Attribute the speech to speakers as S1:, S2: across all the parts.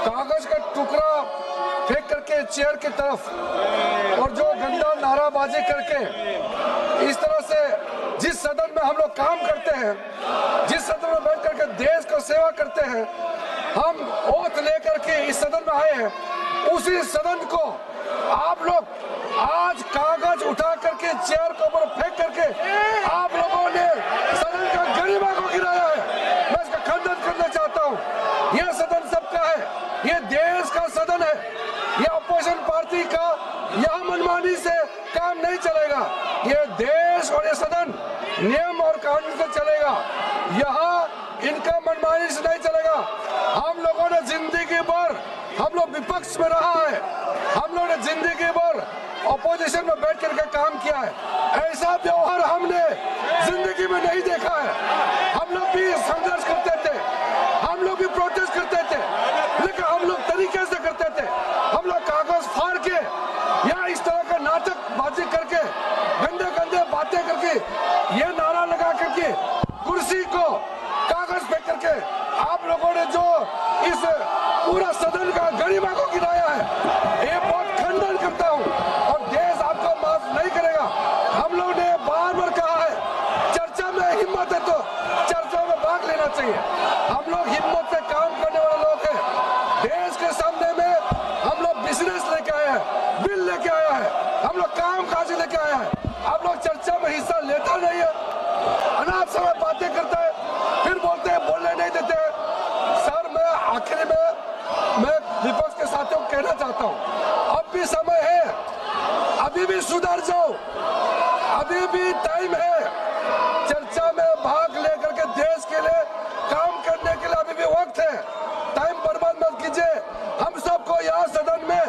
S1: कागज का टुकड़ा फेंक करके चेयर की तरफ और जो गंदा नाराबाजी करके इस तरह से जिस सदन में हम लोग काम करते हैं, जिस सदन में बैठ करके देश को सेवा करते हैं, हम ओथ लेकर के इस सदन में आए हैं, उसी सदन को आप लोग आज कागज उठा करके चेयर के ऊपर फेंक करके आप लोगों ने सदन का गरिमा को गिराया है। मैं इसका खंडन करना चाहता हूँ। यह सदन सबका है, ये देश का सदन है, यह अपोजिशन पार्टी का यहाँ मनमानी से काम नहीं चलेगा। ये देश और ये सदन नियम और कानून से चलेगा, यहाँ इनका मनमानी से नहीं चलेगा। हम लोगों ने जिंदगी भर हम लोग विपक्ष में रहा है, हम लोगों ने जिंदगी भर ऑपोजिशन में बैठ करके काम किया है। ऐसा व्यवहार हमने जिंदगी में नहीं देखा है। हम लोग भी संघर्ष करते थे, हम लोग भी प्रोटेस्ट करते थे, लेकिन हम लोग तरीके से करते थे। हम लोग कागज फाड़ के या इस तरह का नाटक बाजी करके गंदे गंदे बातें करके ये नारा लगा करके कुर्सी को कागज फेंक करके आप लोगों ने जो इस पूरा सदन का गरिमा को गिराया है, ये बहुत खंडन करता हूँ और देश आपको माफ नहीं करेगा। हम लोग ने बार बार कहा है, चर्चा में हिम्मत है तो चर्चा में भाग लेना चाहिए। हम लोग हिम्मत से काम करने वाले लोग हैं। देश के सामने में हम लोग बिजनेस लेके आए हैं, बिल लेके आया है, हम लोग काम काज लेके आया है। आप लोग चर्चा में हिस्सा लेता नहीं है, अनाप समय बातें करता है, फिर बोलते हैं बोलने नहीं देते हैं। सर, मैं आखिर में मैं विपक्ष के साथियों को कहना चाहता हूँ, अब भी समय है, अभी भी सुधर जाओ, अभी भी टाइम है। चर्चा में भाग लेकर के देश के लिए काम करने के लिए अभी भी वक्त है। टाइम बर्बाद मत कीजिए। हम सबको यहाँ सदन में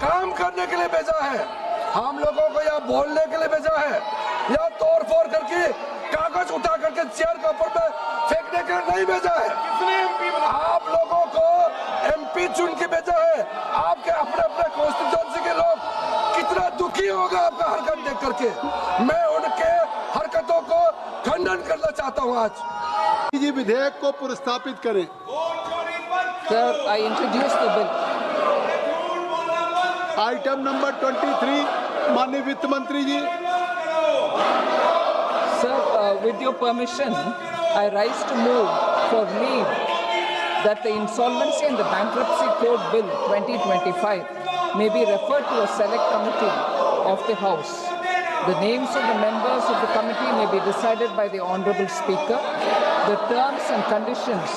S1: काम करने के लिए भेजा है, हम लोगों को यहाँ बोलने के लिए भेजा है, यहाँ तोड़ फोड़ करके कागज उठा करके चेयर के ऊपर में फेंकने के लिए नहीं भेजा है। आप लोगों को एमपी चुन के भेजा है। आपके अपने अपने कॉन्स्टिट्यूएंसी के लोग कितना दुखी होगा आपका हरकत देख करके। मैं उनके हरकतों को खंडन करना चाहता हूँ। आज
S2: जी विधेयक को पुरस्तापित करें।
S3: Sir, I introduce the bill.
S2: Item number 23, माननीय वित्त मंत्री जी।
S3: Sir, with your permission, I rise to move for leave that the Insolvency and the Bankruptcy Code Bill 2025 may be referred to a select committee of the House. The names of the members of the committee may be decided by the Honourable Speaker. The terms and conditions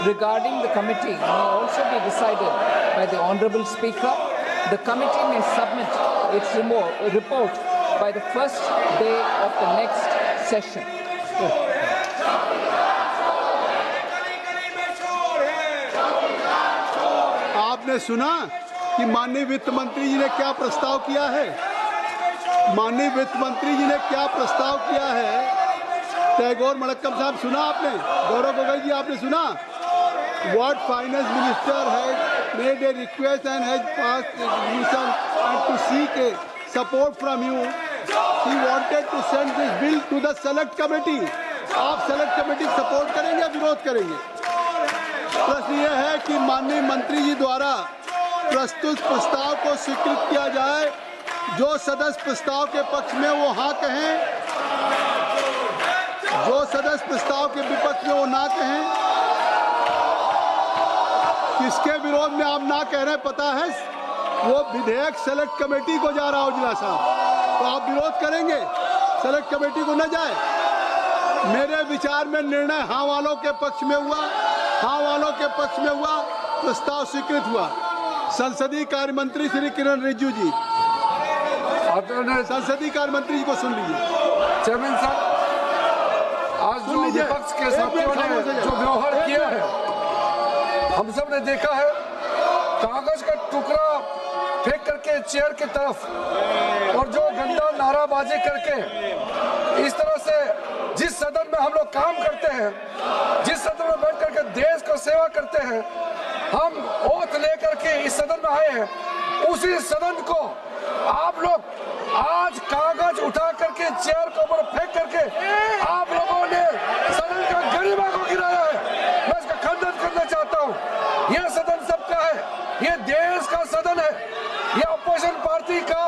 S3: regarding the committee may also be decided by the Honourable Speaker. The committee may submit its report by the first day of the next session.
S2: आपने सुना कि माननीय वित्त मंत्री जी ने क्या प्रस्ताव किया है? माननीय वित्त मंत्री जी ने क्या प्रस्ताव किया है? टैगोर मलक्कम साहब, सुना आपने? गौरव गोगोई जी, आपने सुना? What finance minister has made a request and has passed a resolution and to seek a support from you. He wanted to send this bill to the select committee. आप select committee सपोर्ट करेंगे या विरोध करेंगे? प्रश्न यह है कि माननीय मंत्री जी द्वारा प्रस्तुत प्रस्ताव को स्वीकृत किया जाए। जो सदस्य प्रस्ताव के पक्ष में वो हाँ कहें, जो सदस्य प्रस्ताव के विपक्ष में वो ना कहें। किसके विरोध में आप ना कह रहे हैं पता है? वो विधेयक सेलेक्ट कमेटी को जा रहा हो जिला साहब, तो आप विरोध करेंगे? सेलेक्ट कमेटी को न जाए। मेरे विचार में निर्णय हाँ वालों के पक्ष में हुआ, हाँ वालों के पक्ष में हुआ, प्रस्ताव स्वीकृत हुआ। संसदीय कार्य मंत्री श्री किरण रिजिजू जी, संसदीय कार्य मंत्री जी को सुन लीजिए।
S1: चेयरमैन साहब, आज जो विपक्ष के साथियों ने जो व्यवहार किया है, हम सब ने देखा है। कागज का टुकड़ा फेंक करके चेयर की तरफ और जो गंदा नाराबाजी करके इस तरह से जिस सदन में हम लोग काम करते हैं, जिस सदन में बैठ करके देश को सेवा करते हैं, हम ओथ लेकर के इस सदन में आए हैं, उसी सदन को आप लोग आज कागज उठा करके चेयर के ऊपर फेंक करके आप लोगों ने सदन का गरिमा को गिराया है। मैं इसका खंडन करना चाहता हूँ। यह सदन सबका है, ये देश का सदन है, ये अपोजिशन पार्टी का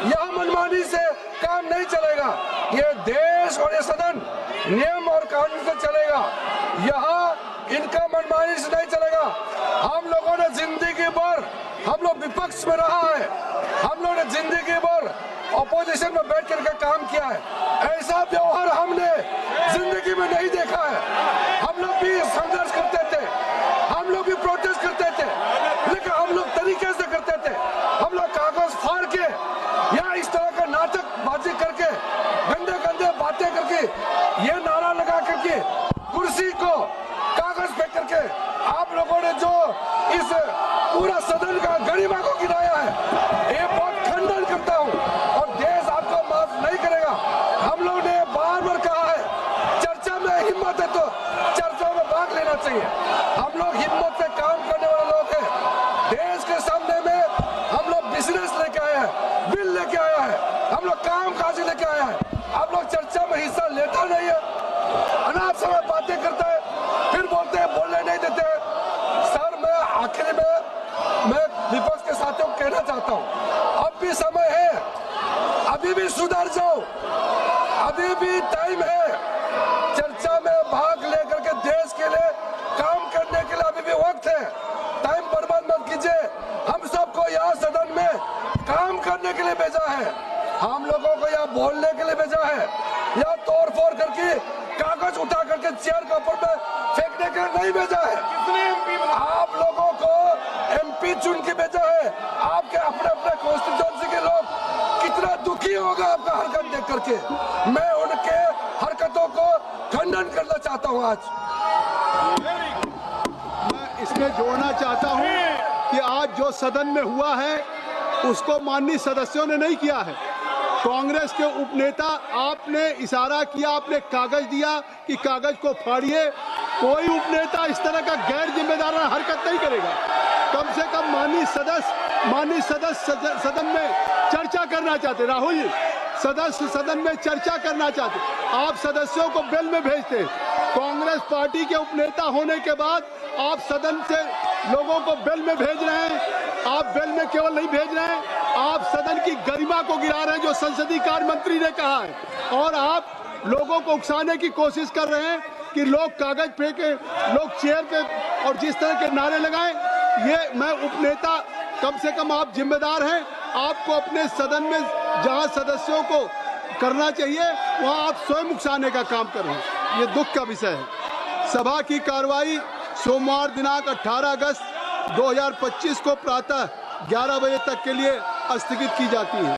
S1: यहाँ मनमानी से काम नहीं चलेगा। ये देश और ये सदन नियम और कानून से चलेगा, यहाँ इनका मनमानी से नहीं चलेगा। हम लोगों ने जिंदगी भर, हम लोग विपक्ष में रहा है, हम लोगों ने जिंदगी भर ऑपोजिशन में बैठ करके काम किया है। ऐसा व्यवहार हमने जिंदगी में नहीं देखा है। हम लोग भी संघर्ष करते थे, हम लोग भी प्रोटेस्ट करते थे, लेकिन हम लोग तरीके से करते थे। हम लोग कागज फाड़ के या इस तरह का नाटकबाजी करके, गंदे गंदे बातें करके, ये नारा लगा करके, कुर्सी को कागज फेंक करके आप लोगों ने जो इस पूरा सदन का गरिमा को गिराया है, ये बहुत खंडन करता हूँ और देश आपको माफ नहीं करेगा। हम लोग ने बार बार कहा है, चर्चा में हिम्मत है तो चर्चा में भाग लेना चाहिए। हम लोग हिम्मत से काम करने वाले लोग हैं। देश के सामने में हम लोग बिजनेस लेके आए हैं, बिल लेके आया है, हम लोग काम काज लेके आए हैं। आप लोग चर्चा में हिस्सा लेता नहीं है, अनाप शनाप बातें करता है, फिर बोलते हैं बोलने नहीं देते हैं। सर, मैं आखिर में मैं विपक्ष के साथियों को कहना चाहता हूं, अब भी समय है, अभी भी सुधर जाओ, अभी भी टाइम है। चर्चा में भाग लेकर के देश के लिए काम करने के लिए अभी भी वक्त है। टाइम बर्बाद मत कीजिए। हम सबको यहाँ सदन में काम करने के लिए भेजा है, हम लोगों को यहाँ बोलने के लिए भेजा है, या तोड़ फोड़ करके कागज उठा करके चेयर के ऊपर में फेंकने के लिए नहीं भेजा है। आप लोगों को एमपी चुन के भेजा है। आपके अपने अपने कॉन्स्टिट्यूएंसी के लोग कितना दुखी होगा आपका हरकत देख करके। मैं उनके हरकतों को खंडन करना चाहता हूं। आज
S2: मैं इसमें जोड़ना चाहता हूं कि आज जो सदन में हुआ है उसको माननीय सदस्यों ने नहीं किया है। कांग्रेस के उपनेता, आपने इशारा किया, आपने कागज दिया कि कागज को फाड़िए। कोई उपनेता इस तरह का गैर जिम्मेदाराना हरकत नहीं करेगा। कम से कम माननीय सदस्य सदन में चर्चा करना चाहते, राहुल जी सदस्य सदन में चर्चा करना चाहते, आप सदस्यों को बेल में भेजते। कांग्रेस पार्टी के उपनेता होने के बाद आप सदन से लोगों को बेल में भेज रहे हैं। आप बेल में केवल नहीं भेज रहे हैं, आप सदन की गरिमा को गिरा रहे हैं, जो संसदीय कार्य मंत्री ने कहा है, और आप लोगों को उकसाने की कोशिश कर रहे हैं कि लोग कागज फेंके, लोग चेयर पे और जिस तरह के नारे लगाएं। ये मैं उपनेता, कम से कम आप जिम्मेदार हैं, आपको अपने सदन में जहां सदस्यों को करना चाहिए वहां आप स्वयं उकसाने का काम कर रहे हैं। ये दुख का विषय है। सभा की कार्रवाई सोमवार दिनांक 18 अगस्त 2025 को प्रातः 11 बजे तक के लिए स्थगित की जाती है।